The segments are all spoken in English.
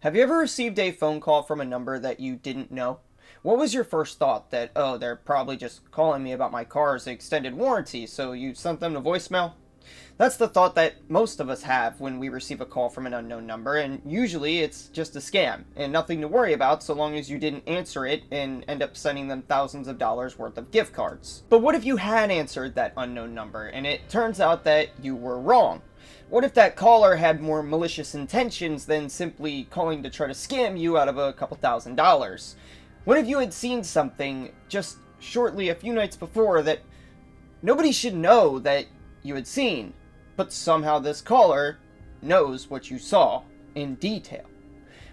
Have you ever received a phone call from a number that you didn't know? What was your first thought? That, oh, they're probably just calling me about my car's extended warranty, so you sent them to voicemail? That's the thought that most of us have when we receive a call from an unknown number, and usually it's just a scam, and nothing to worry about so long as you didn't answer it and end up sending them thousands of dollars worth of gift cards. But what if you had answered that unknown number, and it turns out that you were wrong? What if that caller had more malicious intentions than simply calling to try to scam you out of a couple $1,000s? What if you had seen something just shortly a few nights before that nobody should know that you had seen, but somehow this caller knows what you saw in detail?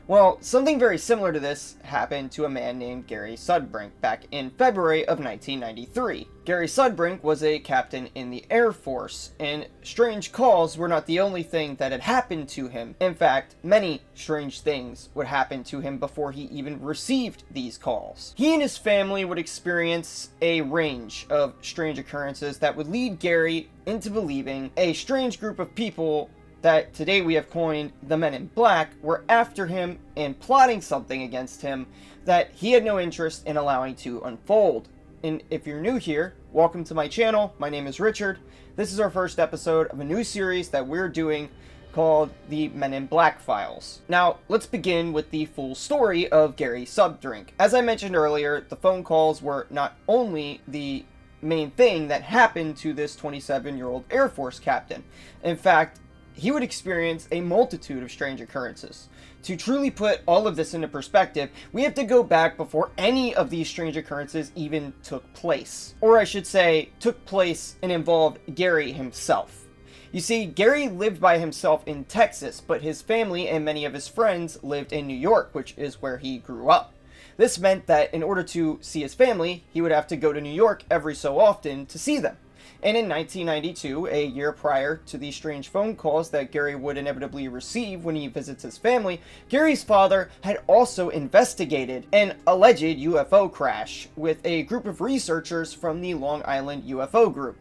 Well, something very similar to this happened to a man named Gary Sudbrink back in February of 1993. Gary Sudbrink was a captain in the Air Force, and strange calls were not the only thing that had happened to him. In fact, many strange things would happen to him before he even received these calls. He and his family would experience a range of strange occurrences that would lead Gary into believing a strange group of people that today we have coined the Men in Black were after him and plotting something against him that he had no interest in allowing to unfold. And if you're new here, welcome to my channel. My name is Richard. This is our first episode of a new series that we're doing called the Men in Black Files. Now, let's begin with the full story of Gary Sudbrink. As I mentioned earlier, the phone calls were not only the main thing that happened to this 27-year-old Air Force captain. In fact, he would experience a multitude of strange occurrences. To truly put all of this into perspective, we have to go back before any of these strange occurrences even took place. Or I should say, took place and involved Gary himself. You see, Gary lived by himself in Texas, but his family and many of his friends lived in New York, which is where he grew up. This meant that in order to see his family, he would have to go to New York every so often to see them. And in 1992, a year prior to these strange phone calls that Gary would inevitably receive when he visits his family, Gary's father had also investigated an alleged UFO crash with a group of researchers from the Long Island UFO group,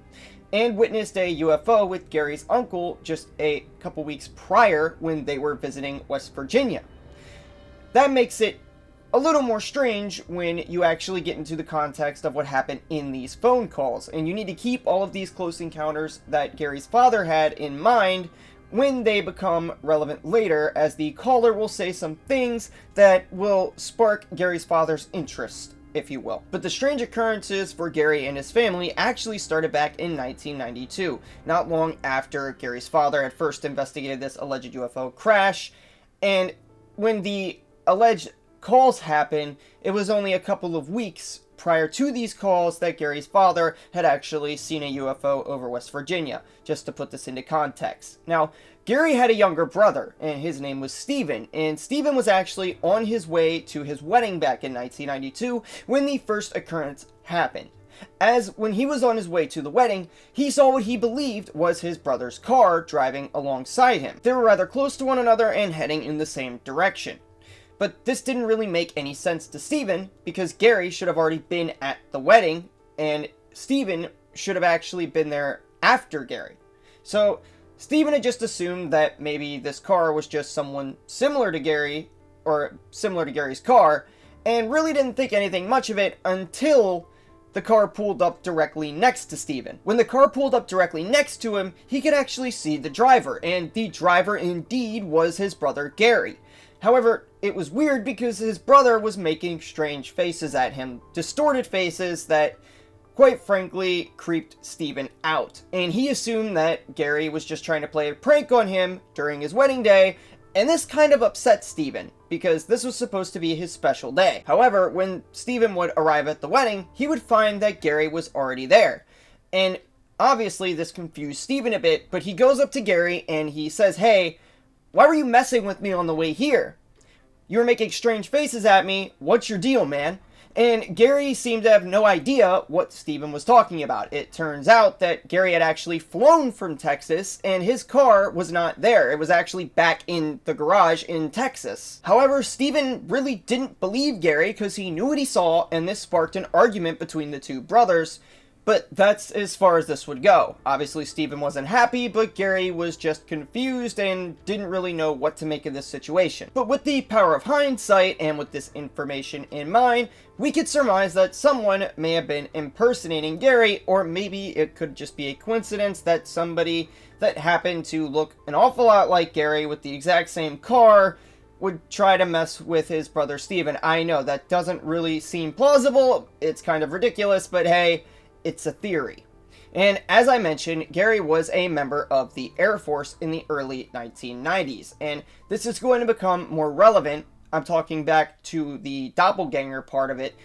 and witnessed a UFO with Gary's uncle just a couple weeks prior when they were visiting West Virginia. That makes it a little more strange when you actually get into the context of what happened in these phone calls, and you need to keep all of these close encounters that Gary's father had in mind when they become relevant later, as the caller will say some things that will spark Gary's father's interest, if you will. But the strange occurrences for Gary and his family actually started back in 1992, not long after Gary's father had first investigated this alleged UFO crash. And when the alleged calls happened, it was only a couple of weeks prior to these calls that Gary's father had actually seen a UFO over West Virginia, just to put this into context. Now, Gary had a younger brother, and his name was Steven, and Steven was actually on his way to his wedding back in 1992 when the first occurrence happened. As when he was on his way to the wedding, he saw what he believed was his brother's car driving alongside him. They were rather close to one another and heading in the same direction. But this didn't really make any sense to Steven, because Gary should have already been at the wedding, and Steven should have actually been there after Gary. So Steven had just assumed that maybe this car was just someone similar to Gary, or similar to Gary's car, and really didn't think anything much of it until the car pulled up directly next to Steven. When the car pulled up directly next to him, he could actually see the driver, and the driver indeed was his brother Gary. However, it was weird because his brother was making strange faces at him, distorted faces that, quite frankly, creeped Steven out. And he assumed that Gary was just trying to play a prank on him during his wedding day, and this kind of upset Steven, because this was supposed to be his special day. However, when Steven would arrive at the wedding, he would find that Gary was already there. And obviously this confused Steven a bit, but he goes up to Gary and he says, "Hey, why were you messing with me on the way here? You were making strange faces at me. What's your deal, man?" And Gary seemed to have no idea what Steven was talking about. It turns out that Gary had actually flown from Texas, and his car was not there. It was actually back in the garage in Texas. However, Steven really didn't believe Gary because he knew what he saw, and this sparked an argument between the two brothers, But that's as far as this would go. Obviously, Stephen wasn't happy, but Gary was just confused and didn't really know what to make of this situation. But with the power of hindsight and with this information in mind, we could surmise that someone may have been impersonating Gary, or maybe it could just be a coincidence that somebody that happened to look an awful lot like Gary with the exact same car would try to mess with his brother Stephen. I know that doesn't really seem plausible, it's kind of ridiculous, but hey, it's a theory. And as I mentioned, Gary was a member of the Air Force in the early 1990s, and this is going to become more relevant. I'm talking back to the doppelganger part of it,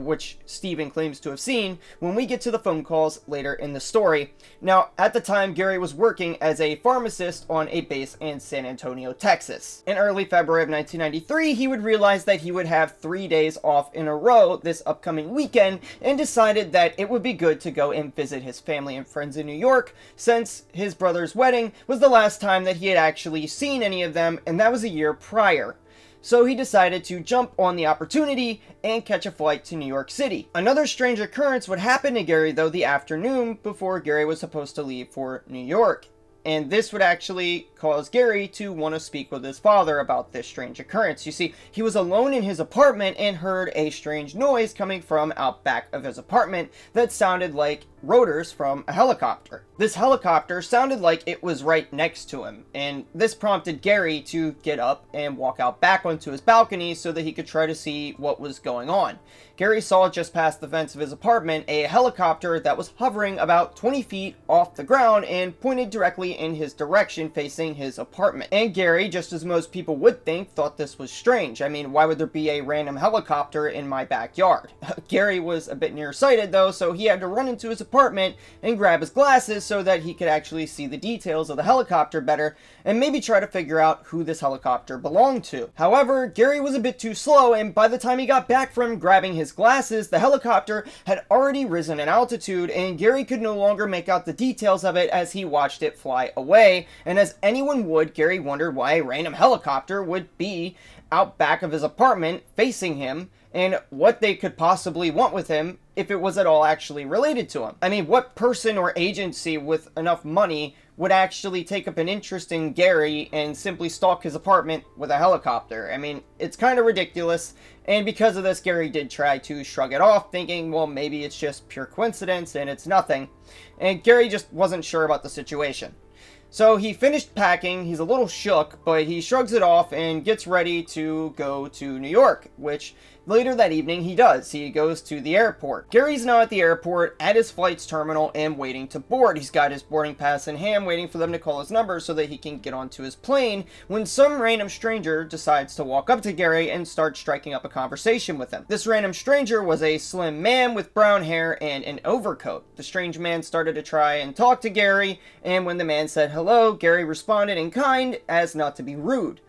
which Stephen claims to have seen, when we get to the phone calls later in the story. Now, at the time, Gary was working as a pharmacist on a base in San Antonio, Texas. In early February of 1993, he would realize that he would have 3 days off in a row this upcoming weekend, and decided that it would be good to go and visit his family and friends in New York, since his brother's wedding was the last time that he had actually seen any of them, and that was a year prior. So he decided to jump on the opportunity and catch a flight to New York City. Another strange occurrence would happen to Gary, though, the afternoon before Gary was supposed to leave for New York. And this would actually cause Gary to want to speak with his father about this strange occurrence. You see, he was alone in his apartment and heard a strange noise coming from out back of his apartment that sounded like rotors from a helicopter. This helicopter sounded like it was right next to him, and this prompted Gary to get up and walk out back onto his balcony so that he could try to see what was going on. Gary saw just past the fence of his apartment a helicopter that was hovering about 20 feet off the ground and pointed directly in his direction, facing his apartment. And Gary, just as most people would think, thought this was strange. I mean, why would there be a random helicopter in my backyard? Gary was a bit nearsighted though, so he had to run into his apartment and grab his glasses so that he could actually see the details of the helicopter better and maybe try to figure out who this helicopter belonged to. However, Gary was a bit too slow, and by the time he got back from grabbing his glasses, the helicopter had already risen in altitude, and Gary could no longer make out the details of it as he watched it fly away. And as anyone would, Gary wondered why a random helicopter would be out back of his apartment facing him, and what they could possibly want with him if it was at all actually related to him. I mean, what person or agency with enough money would actually take up an interest in Gary and simply stalk his apartment with a helicopter? I mean, it's kind of ridiculous, and because of this, Gary did try to shrug it off, thinking, well, maybe it's just pure coincidence and it's nothing. And Gary just wasn't sure about the situation. So he finished packing, he's a little shook, but he shrugs it off and gets ready to go to New York, which later that evening he does. He goes to the airport. Gary's now at the airport at his flight's terminal and waiting to board. He's got his boarding pass in hand, waiting for them to call his number so that he can get onto his plane, when some random stranger decides to walk up to Gary and start striking up a conversation with him. This random stranger was a slim man with brown hair and an overcoat. The strange man started to try and talk to Gary, and when the man said hello, Gary responded in kind as not to be rude,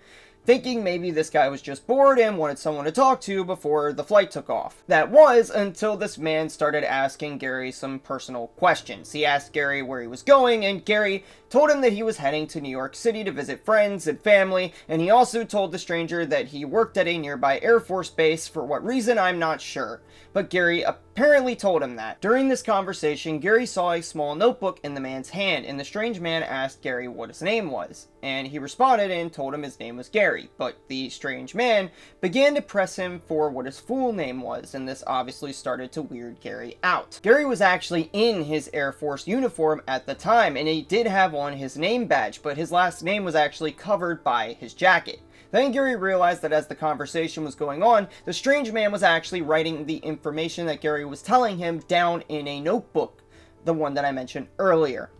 thinking maybe this guy was just bored and wanted someone to talk to before the flight took off. That was until this man started asking Gary some personal questions. He asked Gary where he was going, and Gary told him that he was heading to New York City to visit friends and family, and he also told the stranger that he worked at a nearby Air Force base. For what reason, I'm not sure, but Gary apparently told him that. During this conversation, Gary saw a small notebook in the man's hand, and the strange man asked Gary what his name was, and he responded and told him his name was Gary, but the strange man began to press him for what his full name was, and this obviously started to weird Gary out. Gary was actually in his Air Force uniform at the time, and he did have on his name badge, but his last name was actually covered by his jacket. Then Gary realized that as the conversation was going on, the strange man was actually writing the information that Gary was telling him down in a notebook, the one that I mentioned earlier.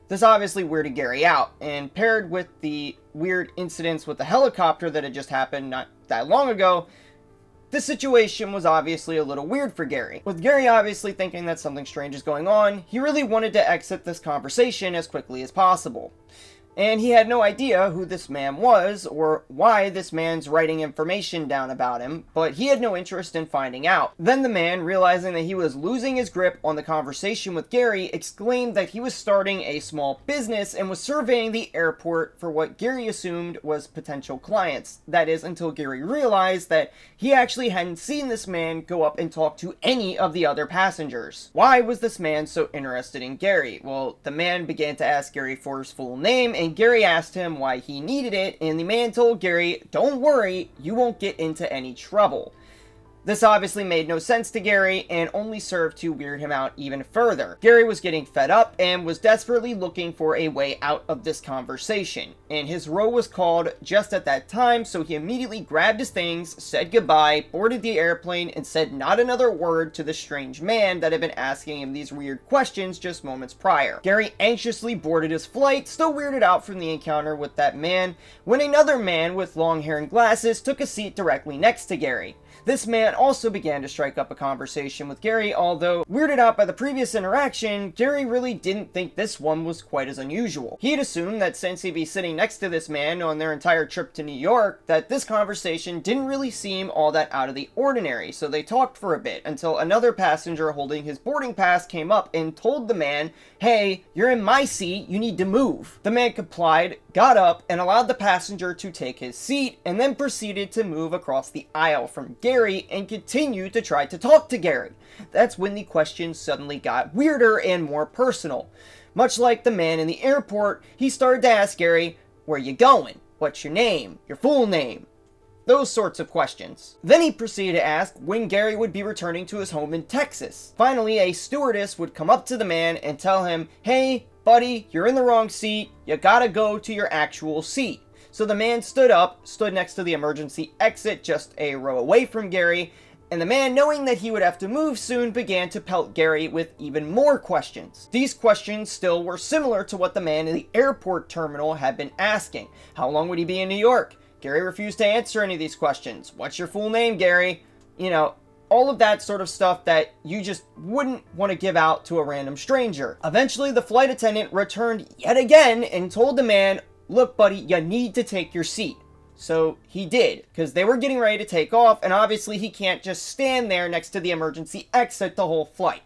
This obviously weirded Gary out, and paired with the weird incidents with the helicopter that had just happened not that long ago, the situation was obviously a little weird for Gary. With Gary obviously thinking that something strange is going on, he really wanted to exit this conversation as quickly as possible. and he had no idea who this man was or why this man's writing information down about him, but he had no interest in finding out. Then the man, realizing that he was losing his grip on the conversation with Gary, exclaimed that he was starting a small business and was surveying the airport for what Gary assumed was potential clients. That is, until Gary realized that he actually hadn't seen this man go up and talk to any of the other passengers. Why was this man so interested in Gary? Well, the man began to ask Gary for his full name, and Gary asked him why he needed it, and the man told Gary, "Don't worry, you won't get into any trouble." This obviously made no sense to Gary and only served to weird him out even further. Gary was getting fed up and was desperately looking for a way out of this conversation, and his row was called just at that time, so he immediately grabbed his things, said goodbye, boarded the airplane, and said not another word to the strange man that had been asking him these weird questions just moments prior. Gary anxiously boarded his flight, still weirded out from the encounter with that man, when another man with long hair and glasses took a seat directly next to Gary. This man also began to strike up a conversation with Gary, although weirded out by the previous interaction, Gary really didn't think this one was quite as unusual. He had assumed that since he'd be sitting next to this man on their entire trip to New York, that this conversation didn't really seem all that out of the ordinary, so they talked for a bit until another passenger holding his boarding pass came up and told the man, "Hey, you're in my seat, you need to move." The man complied, got up, and allowed the passenger to take his seat, and then proceeded to move across the aisle from Gary and continue to try to talk to Gary. That's when the questions suddenly got weirder and more personal. Much like the man in the airport, he started to ask Gary, "Where you going? What's your name? Your full name?" Those sorts of questions. Then he proceeded to ask when Gary would be returning to his home in Texas. Finally, a stewardess would come up to the man and tell him, "Hey, buddy, you're in the wrong seat. You gotta go to your actual seat." So the man stood up, stood next to the emergency exit just a row away from Gary, and the man, knowing that he would have to move soon, began to pelt Gary with even more questions. These questions still were similar to what the man in the airport terminal had been asking. How long would he be in New York? Gary refused to answer any of these questions. "What's your full name, Gary?" You know, all of that sort of stuff that you just wouldn't want to give out to a random stranger. Eventually, the flight attendant returned yet again and told the man, "Look, buddy, you need to take your seat." So he did, because they were getting ready to take off, and obviously he can't just stand there next to the emergency exit the whole flight.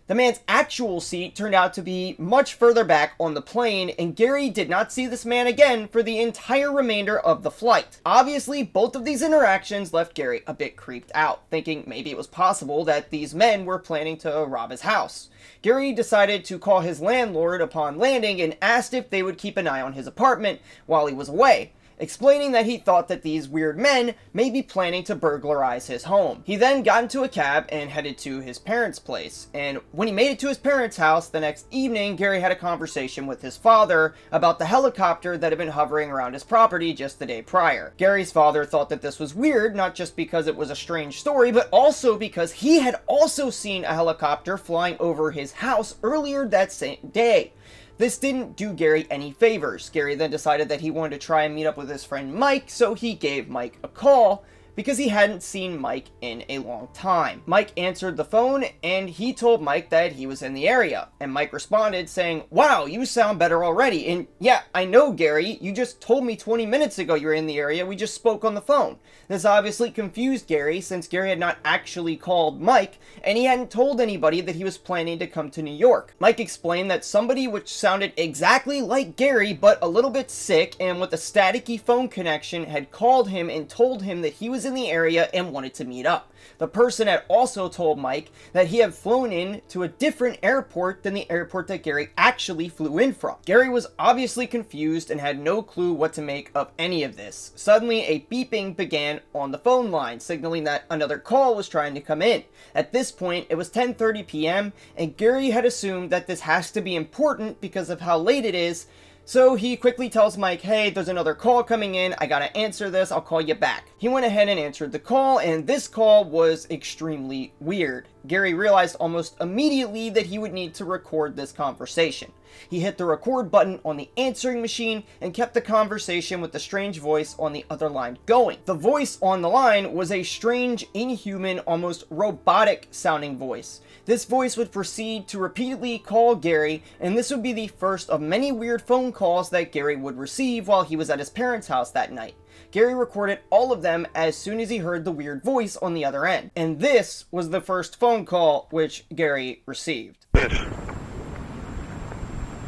The man's actual seat turned out to be much further back on the plane, and Gary did not see this man again for the entire remainder of the flight. Obviously, both of these interactions left Gary a bit creeped out, thinking maybe it was possible that these men were planning to rob his house. Gary decided to call his landlord upon landing and asked if they would keep an eye on his apartment while he was away, explaining that he thought that these weird men may be planning to burglarize his home. He then got into a cab and headed to his parents' place, and when he made it to his parents' house the next evening, Gary had a conversation with his father about the helicopter that had been hovering around his property just the day prior. Gary's father thought that this was weird, not just because it was a strange story, but also because he had also seen a helicopter flying over his house earlier that same day. This didn't do Gary any favors. Gary then decided that he wanted to try and meet up with his friend Mike, so he gave Mike a call because he hadn't seen Mike in a long time. Mike answered the phone and he told Mike that he was in the area, and Mike responded saying, "Wow, you sound better already." And "Yeah, I know, Gary, you just told me 20 minutes ago you were in the area, we just spoke on the phone." This obviously confused Gary, since Gary had not actually called Mike, and he hadn't told anybody that he was planning to come to New York. Mike explained that somebody which sounded exactly like Gary, but a little bit sick and with a staticky phone connection, had called him and told him that he was in the area and wanted to meet up. The person had also told Mike that he had flown in to a different airport than the airport that Gary actually flew in from. Gary was obviously confused and had no clue what to make of any of this. Suddenly, a beeping began on the phone line, signaling that another call was trying to come in. At this point, it was 10:30 p.m., and Gary had assumed that this has to be important because of how late it is, so he quickly tells Mike, "Hey, there's another call coming in, I gotta answer this, I'll call you back." He went ahead and answered the call, and this call was extremely weird. Gary realized almost immediately that he would need to record this conversation. He hit the record button on the answering machine and kept the conversation with the strange voice on the other line going. The voice on the line was a strange, inhuman, almost robotic sounding voice. This voice would proceed to repeatedly call Gary, and this would be the first of many weird phone calls that Gary would receive while he was at his parents' house that night. Gary recorded all of them as soon as he heard the weird voice on the other end. And this was the first phone call which Gary received. This.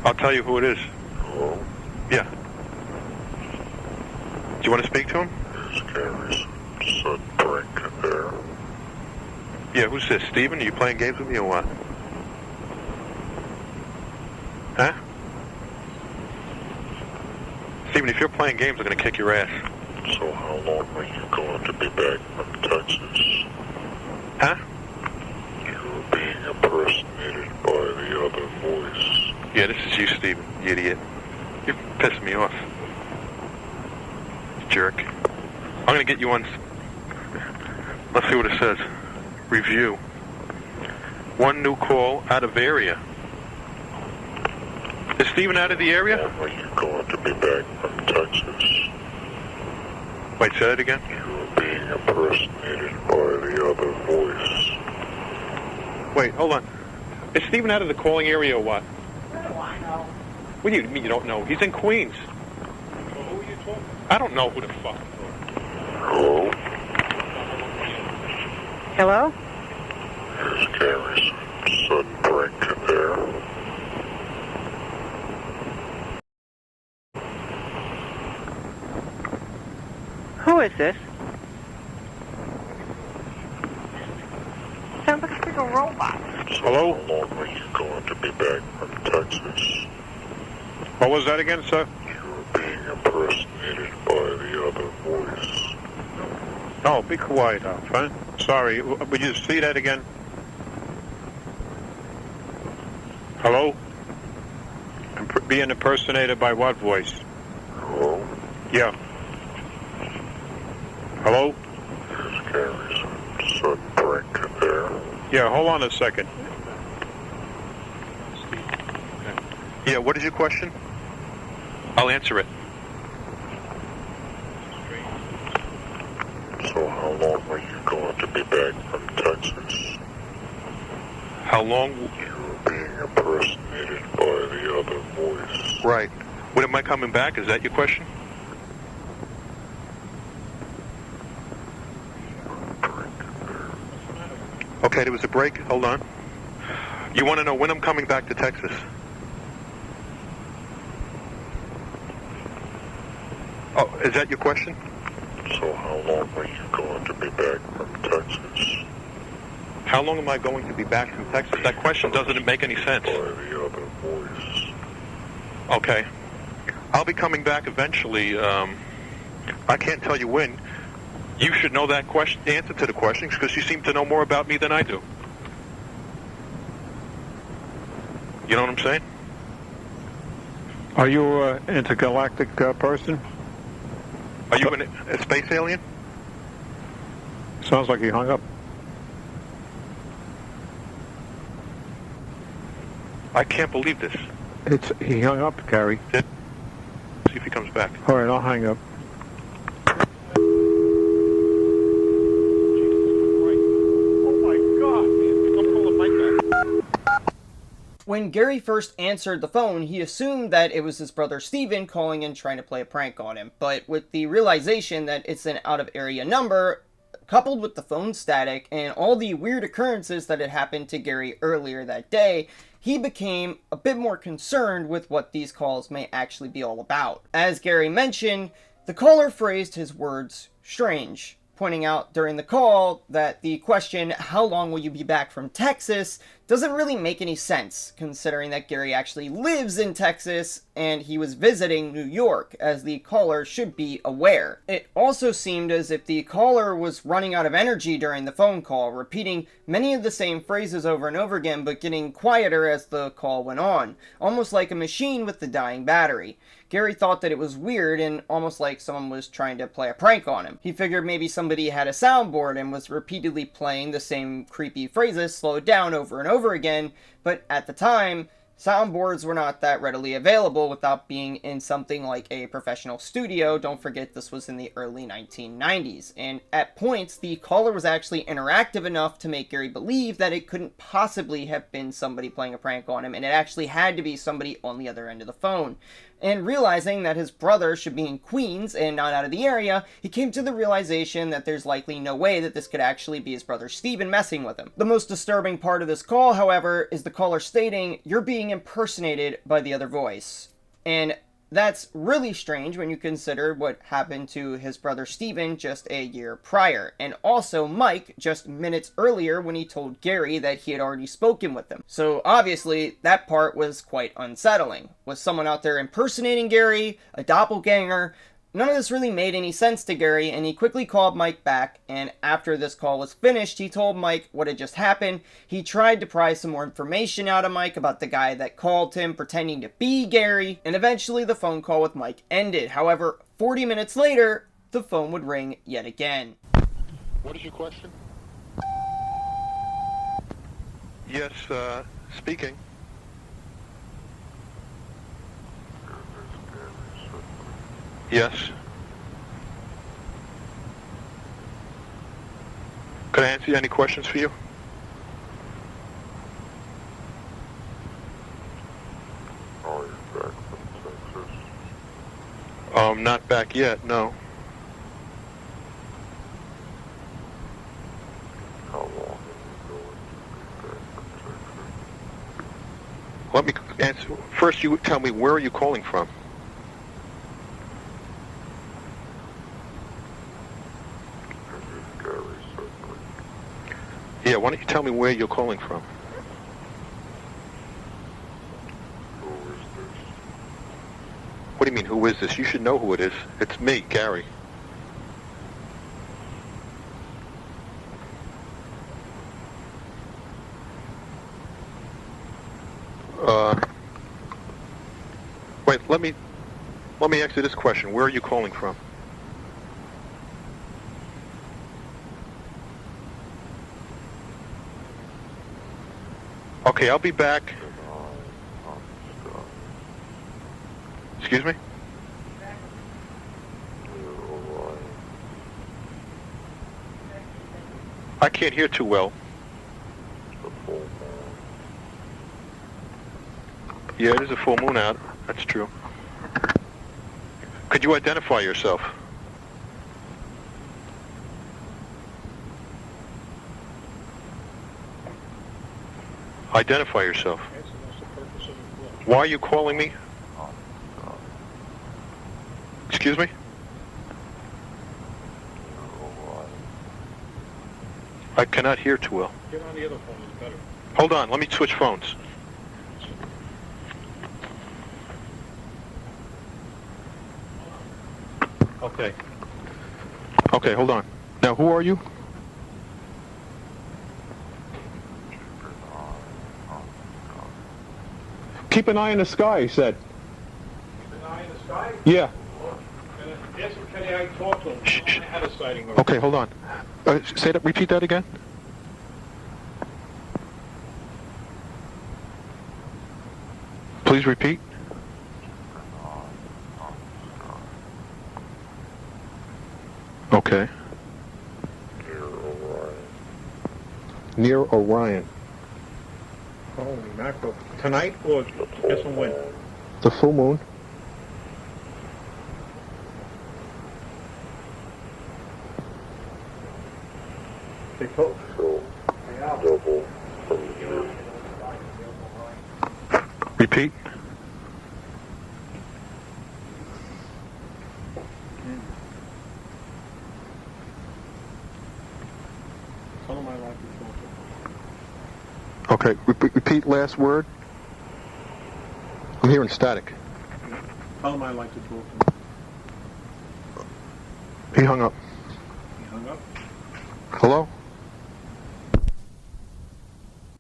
I'll tell you who it is. Hello? Yeah. Do you want to speak to him? It's Gary Sudbrink there. Yeah, who's this? Steven? Are you playing games with me or what? Huh? Steven, if you're playing games, I'm going to kick your ass. So how long are you going to be back from Texas? Huh? You're being impersonated by the other voice. Yeah, this is you, Steven, you idiot. You're pissing me off. You jerk. I'm going to get you on... Let's see what it says. Review. One new call out of area. Is Steven out of the area? How long are you going to be back from Texas? Wait, say that again? You're being impersonated by the other voice. Wait, hold on. Is Steven out of the calling area or what? How do I know? What do you mean you don't know? He's in Queens. Well, who are you talking to? I don't know who the fuck. Hello? Hello? It's Gary Sudbrink there. Who is this? Sounds like a freaking robot. So Hello? how long are you going to be back from Texas? What was that again, sir? You're being impersonated by the other voice. Oh, be quiet, Alpha. Sorry, would you see that again? Hello? Being impersonated by what voice? Hello? Yeah. Hello? It's Gary Sudbrink there. Yeah, hold on a second. Yeah, what is your question? I'll answer it. So how long are you going to be back from Texas? How long? You're being impersonated by the other voice. Right. When am I coming back? Is that your question? Okay, there was a break. Hold on. You want to know when I'm coming back to Texas? Oh, is that your question? So how long are you going to be back from Texas? How long am I going to be back from Texas? That question doesn't make any sense. By the other voice. Okay. I'll be coming back eventually. I can't tell you when. You should know that question, the answer to the questions, because you seem to know more about me than I do. You know what I'm saying? Are you an intergalactic person? Are you a space alien? Sounds like he hung up. I can't believe this. He hung up, Gary. See if he comes back. All right, I'll hang up. When Gary first answered the phone, he assumed that it was his brother Steven calling and trying to play a prank on him. But with the realization that it's an out-of-area number, coupled with the phone static and all the weird occurrences that had happened to Gary earlier that day, he became a bit more concerned with what these calls may actually be all about. As Gary mentioned, the caller phrased his words strange, pointing out during the call that the question, "How long will you be back from Texas?" Doesn't really make any sense, considering that Gary actually lives in Texas and he was visiting New York, as the caller should be aware. It also seemed as if the caller was running out of energy during the phone call, repeating many of the same phrases over and over again, but getting quieter as the call went on, almost like a machine with the dying battery. Gary thought that it was weird and almost like someone was trying to play a prank on him. He figured maybe somebody had a soundboard and was repeatedly playing the same creepy phrases slowed down over and over again, but at the time, soundboards were not that readily available without being in something like a professional studio. Don't forget this was in the early 1990s, and at points the caller was actually interactive enough to make Gary believe that it couldn't possibly have been somebody playing a prank on him, and it actually had to be somebody on the other end of the phone. And realizing that his brother should be in Queens and not out of the area, he came to the realization that there's likely no way that this could actually be his brother Steven messing with him. The most disturbing part of this call, however, is the caller stating, "You're being impersonated by the other voice." And that's really strange when you consider what happened to his brother Steven just a year prior, and also Mike just minutes earlier when he told Gary that he had already spoken with him. So obviously that part was quite unsettling. Was someone out there impersonating Gary, a doppelganger? None of this really made any sense to Gary, and he quickly called Mike back, and after this call was finished, he told Mike what had just happened. He tried to pry some more information out of Mike about the guy that called him pretending to be Gary, and eventually the phone call with Mike ended. However, 40 minutes later, the phone would ring yet again. What is your question? Yes, speaking. Yes. Could I answer any questions for you? Are you back from Texas? Not back yet, no. How long are you going to be back from Texas? Let me answer. First, you tell me, where are you calling from? This is Gary Sudbrink. Yeah, why don't you tell me where you're calling from? Who is this? What do you mean, who is this? You should know who it is. It's me, Gary. Wait, let me ask you this question. Where are you calling from? Okay, I'll be back. Excuse me? I can't hear too well. Yeah, it is a full moon out. That's true. Could you identify yourself? Identify yourself. Why are you calling me? Excuse me? I cannot hear too well. Get on the other phone, it's better. Hold on, let me switch phones. Okay. Okay, hold on. Now, who are you? Keep an eye in the sky, he said. Keep an eye in the sky? Yeah. And ask Kenny I talked to him. Shh. I had a sighting over. Okay, hold on. Say that. Repeat that again. Please repeat. Okay. Near Orion. Near Orion. Holy mackerel. Tonight or guess on when? The full moon. They told So, double from here. Repeat. Tell them I like you. Okay, repeat last word. I'm hearing static. Tell him I like to talk to him. He hung up. He hung up. Hello?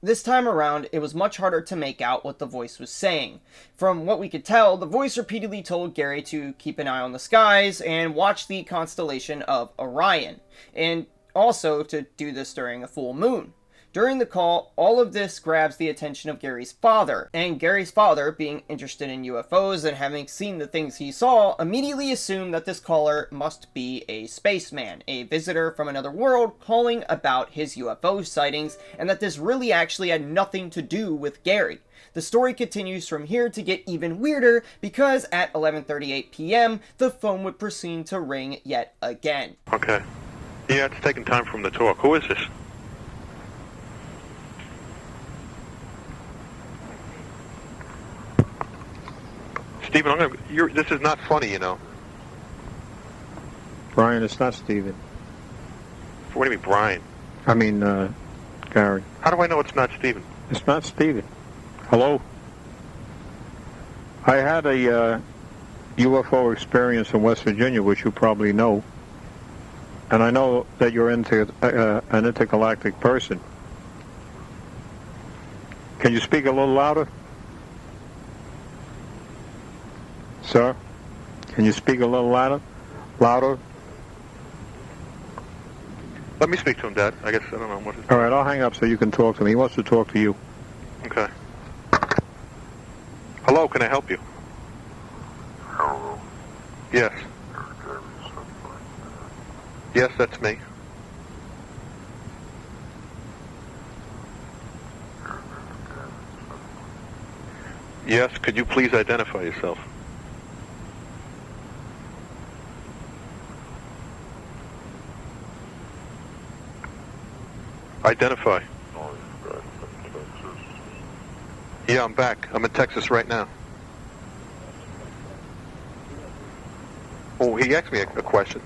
This time around, it was much harder to make out what the voice was saying. From what we could tell, the voice repeatedly told Gary to keep an eye on the skies and watch the constellation of Orion, and also to do this during a full moon. During the call, all of this grabs the attention of Gary's father, and Gary's father, being interested in UFOs and having seen the things he saw, immediately assumed that this caller must be a spaceman, a visitor from another world calling about his UFO sightings, and that this really actually had nothing to do with Gary. The story continues from here to get even weirder, because at 11:38 p.m., the phone would proceed to ring yet again. Okay. Yeah, it's taking time for him to talk. Who is this? Stephen, this is not funny, you know. Brian, it's not Steven. What do you mean, Brian? I mean, Gary. How do I know it's not Stephen? It's not Steven. Hello? I had a UFO experience in West Virginia, which you probably know. And I know that you're into an intergalactic person. Can you speak a little louder? Sir? Can you speak a little louder? Louder? Let me speak to him, Dad. I guess I don't know what. All right, I'll hang up so you can talk to him. He wants to talk to you. Okay. Hello, can I help you? Hello. Yes. You're Gary Sudbrink. Yes, that's me. Your name is Gary Sudbrink. Yes, could you please identify yourself? Identify. Oh, you're back from Texas. Yeah, I'm back. I'm in Texas right now. Oh, he asked me a question.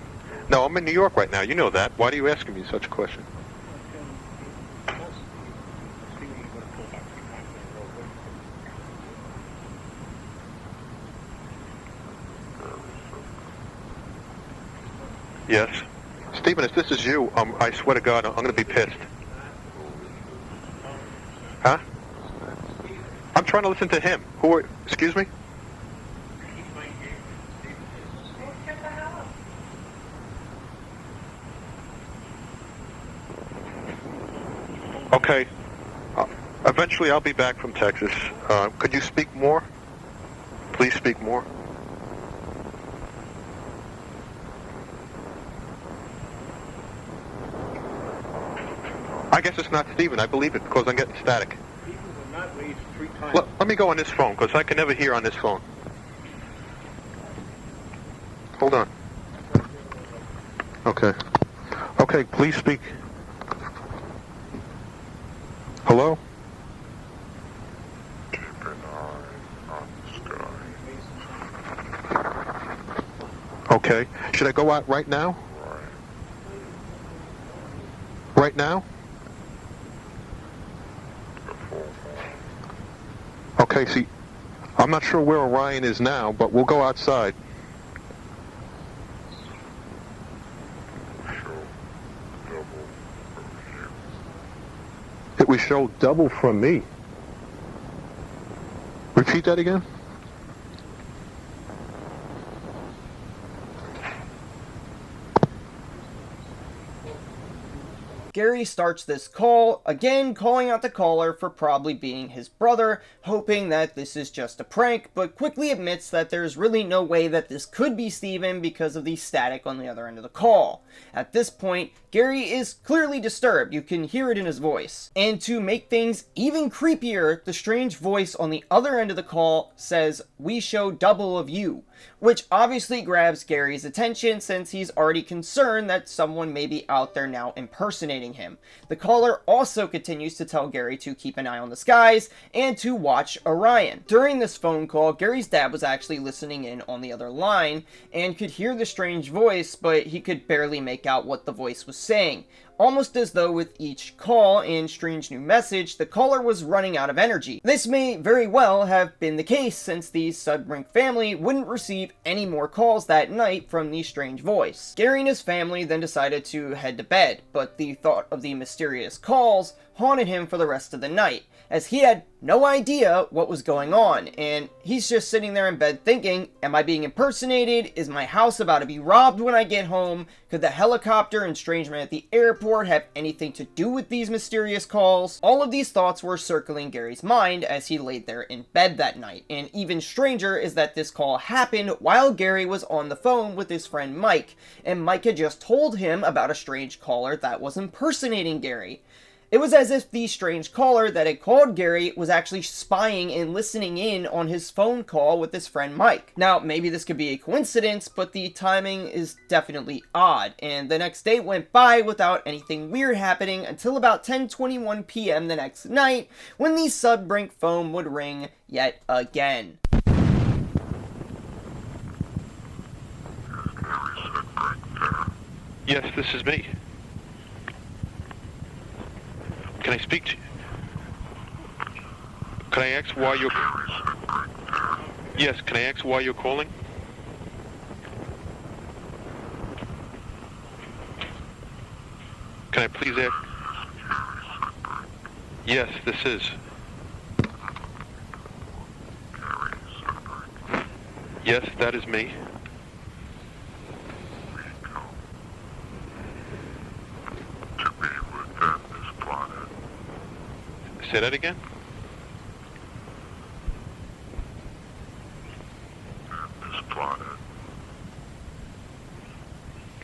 No, I'm in New York right now. You know that. Why are you asking me such a question? Yes. Stephen, if this is you, I swear to God, I'm going to be pissed. Huh? I'm trying to listen to him. Excuse me? Okay. Eventually I'll be back from Texas. Could you speak more? Please speak more. I guess it's not Stephen. I believe it because I'm getting static. Let me go on this phone because I can never hear on this phone. Hold on. Okay. Okay, please speak. Hello? Keep an eye on the sky. Okay. Should I go out right now? Right. Right now? The full moon. Okay, see, I'm not sure where Orion is now, but we'll go outside. Show double from you. It would show double from me. Repeat that again? Gary starts this call, again calling out the caller for probably being his brother, hoping that this is just a prank, but quickly admits that there's really no way that this could be Steven because of the static on the other end of the call. At this point, Gary is clearly disturbed, you can hear it in his voice. And to make things even creepier, the strange voice on the other end of the call says, "We show double of you," which obviously grabs Gary's attention since he's already concerned that someone may be out there now impersonating impersonating him. The caller also continues to tell Gary to keep an eye on the skies and to watch Orion. During this phone call, Gary's dad was actually listening in on the other line and could hear the strange voice, but he could barely make out what the voice was saying. Almost as though with each call and strange new message, the caller was running out of energy. This may very well have been the case, since the Sudbrink family wouldn't receive any more calls that night from the strange voice. Gary and his family then decided to head to bed, but the thought of the mysterious calls haunted him for the rest of the night, as he had no idea what was going on, and he's just sitting there in bed thinking, am I being impersonated? Is my house about to be robbed when I get home? Could the helicopter and strange man at the airport have anything to do with these mysterious calls? All of these thoughts were circling Gary's mind as he laid there in bed that night, and even stranger is that this call happened while Gary was on the phone with his friend Mike, and Mike had just told him about a strange caller that was impersonating Gary. It was as if the strange caller that had called Gary was actually spying and listening in on his phone call with his friend Mike. Now, maybe this could be a coincidence, but the timing is definitely odd, and the next day went by without anything weird happening until about 10:21 p.m. the next night, when the Sudbrink phone would ring yet again. Yes, this is me. Can I speak to you? Can I ask why you're... Yes, can I ask why you're calling? Can I please ask... Yes, this is. Yes, that is me. Say that again? This planet.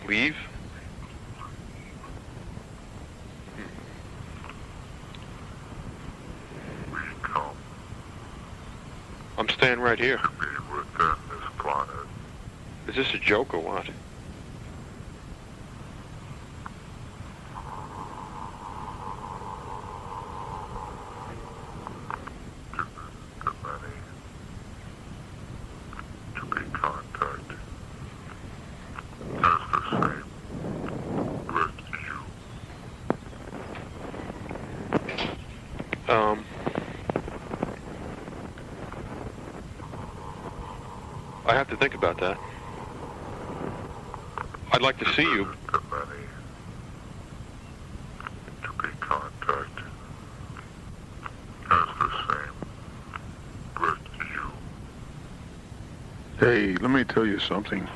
Leave? We come I'm staying right here. to be within this planet. Is this a joke or what? To many. To be contacted. As the same with you. I have to think about that. I'd like to see you. To many. To be contacted. As the same with you. Hey, let me tell you something.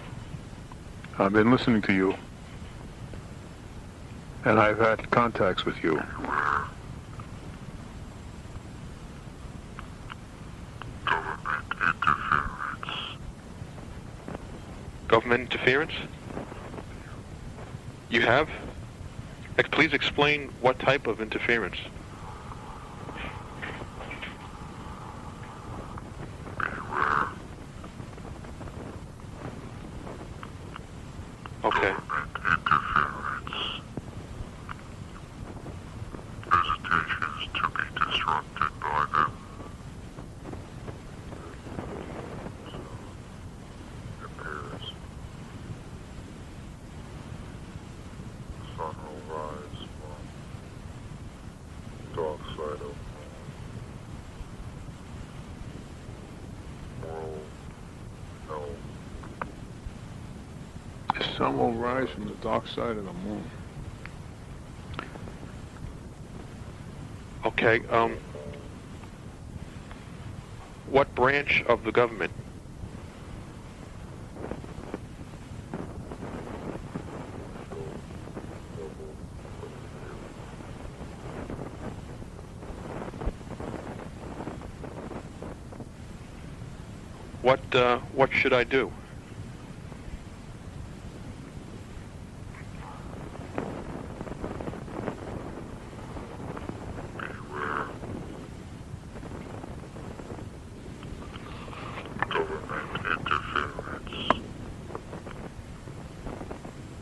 I've been listening to you, and I've had contacts with you. Beware. Government interference. Government interference? You have? Please explain what type of interference. Beware. Okay. Government interference. Visitations to be disrupted by them. Appears. Sun will rise from dark side of world. No. The sun will rise from the dark side of the moon. Okay, what branch of the government? What should I do? Beware. Government interference.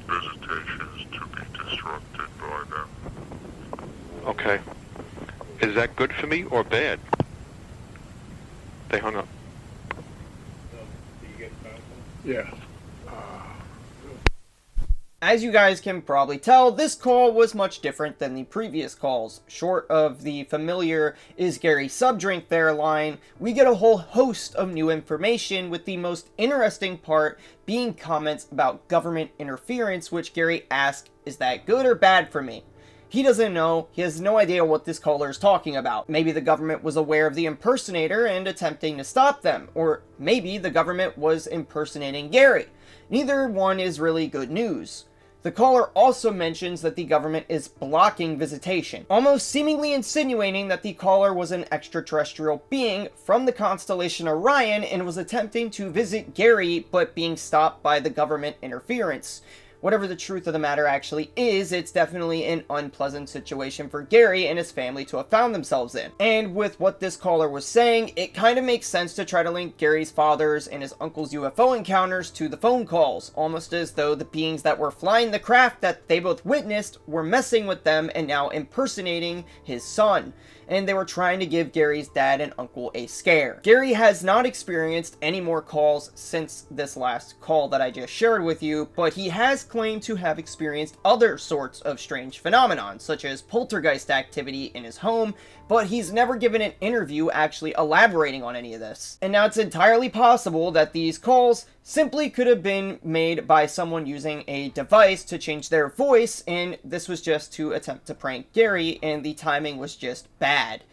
Visitations to be disrupted by them. Okay. Is that good for me or bad? They hung up. Yeah. As you guys can probably tell, this call was much different than the previous calls. Short of the familiar "is Gary Sudbrink there" line, we get a whole host of new information, with the most interesting part being comments about government interference, which Gary asked, "Is that good or bad for me?" He doesn't know. He has no idea what this caller is talking about. Maybe the government was aware of the impersonator and attempting to stop them, or maybe the government was impersonating Gary. Neither one is really good news. The caller also mentions that the government is blocking visitation, almost seemingly insinuating that the caller was an extraterrestrial being from the constellation Orion and was attempting to visit Gary, but being stopped by the government interference. Whatever the truth of the matter actually is, it's definitely an unpleasant situation for Gary and his family to have found themselves in. And with what this caller was saying, it kind of makes sense to try to link Gary's father's and his uncle's UFO encounters to the phone calls, almost as though the beings that were flying the craft that they both witnessed were messing with them and now impersonating his son. And they were trying to give Gary's dad and uncle a scare. Gary has not experienced any more calls since this last call that I just shared with you, but he has claimed to have experienced other sorts of strange phenomenon, such as poltergeist activity in his home, but he's never given an interview actually elaborating on any of this. And now it's entirely possible that these calls simply could have been made by someone using a device to change their voice, and this was just to attempt to prank Gary, and the timing was just bad.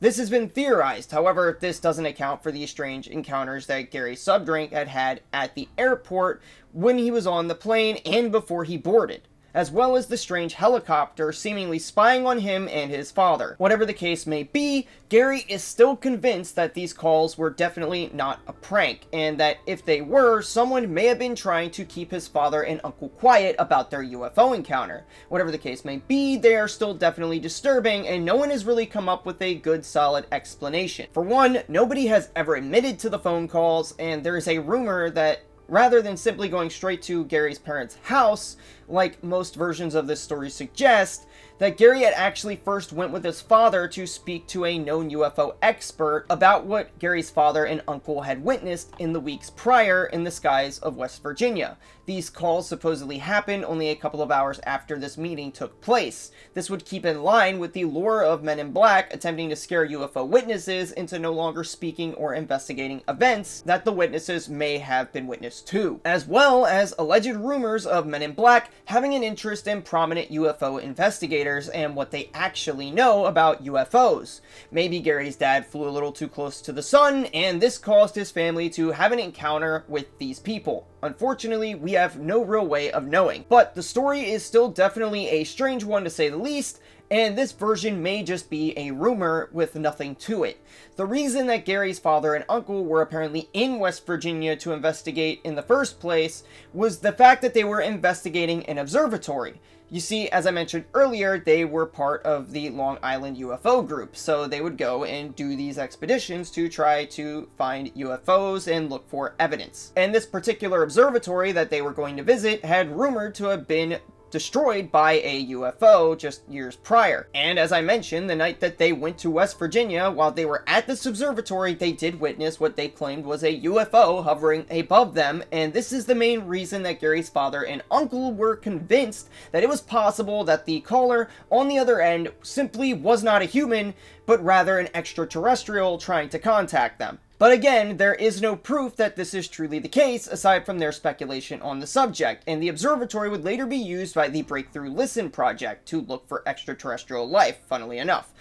This has been theorized. However, this doesn't account for the strange encounters that Gary Sudbrink had at the airport when he was on the plane and before he boarded, as well as the strange helicopter seemingly spying on him and his father. Whatever the case may be, Gary is still convinced that these calls were definitely not a prank, and that if they were, someone may have been trying to keep his father and uncle quiet about their UFO encounter. Whatever the case may be, they are still definitely disturbing, and no one has really come up with a good solid explanation. For one, nobody has ever admitted to the phone calls, and there is a rumor that rather than simply going straight to Gary's parents' house, like most versions of this story suggest, that Gary had actually first went with his father to speak to a known UFO expert about what Gary's father and uncle had witnessed in the weeks prior in the skies of West Virginia. These calls supposedly happened only a couple of hours after this meeting took place. This would keep in line with the lure of Men in Black attempting to scare UFO witnesses into no longer speaking or investigating events that the witnesses may have been witness to, as well as alleged rumors of Men in Black having an interest in prominent UFO investigators and what they actually know about UFOs. Maybe Gary's dad flew a little too close to the sun, and this caused his family to have an encounter with these people. Unfortunately, we have no real way of knowing, but the story is still definitely a strange one to say the least, and this version may just be a rumor with nothing to it. The reason that Gary's father and uncle were apparently in West Virginia to investigate in the first place was the fact that they were investigating an observatory. You see, as I mentioned earlier, they were part of the Long Island UFO group, so they would go and do these expeditions to try to find UFOs and look for evidence. And this particular observatory that they were going to visit had rumored to have been destroyed by a UFO just years prior. And as I mentioned, the night that they went to West Virginia, while they were at this observatory, they did witness what they claimed was a UFO hovering above them, and this is the main reason that Gary's father and uncle were convinced that it was possible that the caller on the other end simply was not a human, but rather an extraterrestrial trying to contact them. But again, there is no proof that this is truly the case, aside from their speculation on the subject, and the observatory would later be used by the Breakthrough Listen project to look for extraterrestrial life, funnily enough.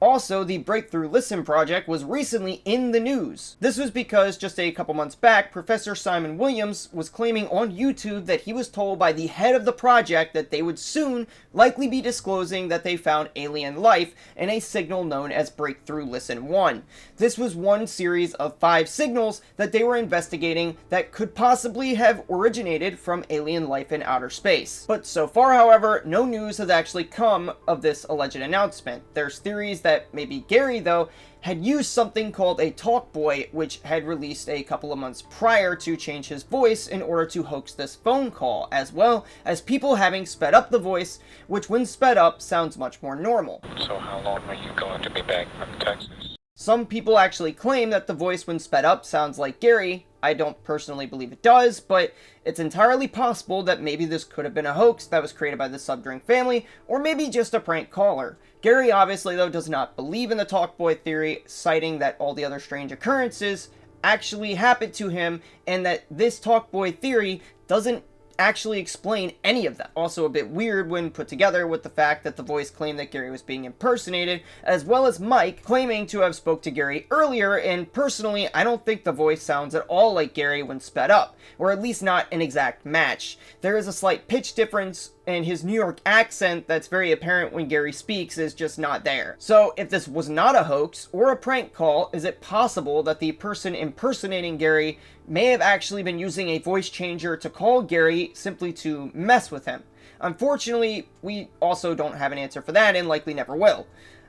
Also, the Breakthrough Listen project was recently in the news. This was because just a couple months back, Professor Simon Williams was claiming on YouTube that he was told by the head of the project that they would soon likely be disclosing that they found alien life in a signal known as Breakthrough Listen 1. This was one series of 5 signals that they were investigating that could possibly have originated from alien life in outer space. But so far, however, no news has actually come of this alleged announcement. There's theories that maybe Gary, though, had used something called a talk boy, which had released a couple of months prior to change his voice in order to hoax this phone call, as well as people having sped up the voice which when sped up sounds much more normal. So how long are you going to be back from Texas? Some people actually claim that the voice when sped up sounds like Gary. I don't personally believe it does, but it's entirely possible that maybe this could have been a hoax that was created by the Sudbrink family, or maybe just a prank caller. Gary obviously, though, does not believe in the Talkboy theory, citing that all the other strange occurrences actually happened to him, and that this Talkboy theory doesn't actually explain any of them. Also a bit weird when put together with the fact that the voice claimed that Gary was being impersonated, as well as Mike claiming to have spoke to Gary earlier, and personally I don't think the voice sounds at all like Gary when sped up, or at least not an exact match. There is a slight pitch difference, and his New York accent that's very apparent when Gary speaks is just not there. So if this was not a hoax or a prank call, is it possible that the person impersonating Gary may have actually been using a voice changer to call Gary simply to mess with him? Unfortunately, we also don't have an answer for that and likely never will.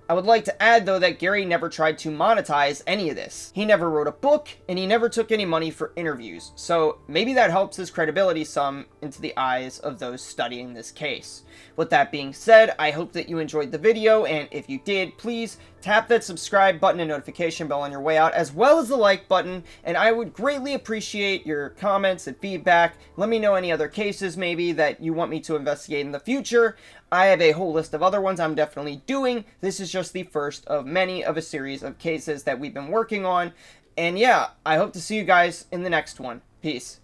I would like to add, though, that Gary never tried to monetize any of this. He never wrote a book, and he never took any money for interviews, so maybe that helps his credibility some into the eyes of those studying this case. With that being said, I hope that you enjoyed the video, and if you did, please tap that subscribe button and notification bell on your way out, as well as the like button, and I would greatly appreciate your comments and feedback. Let me know any other cases, maybe, that you want me to investigate in the future. I have a whole list of other ones I'm definitely doing. This is just the first of many of a series of cases that we've been working on. And yeah, I hope to see you guys in the next one. Peace.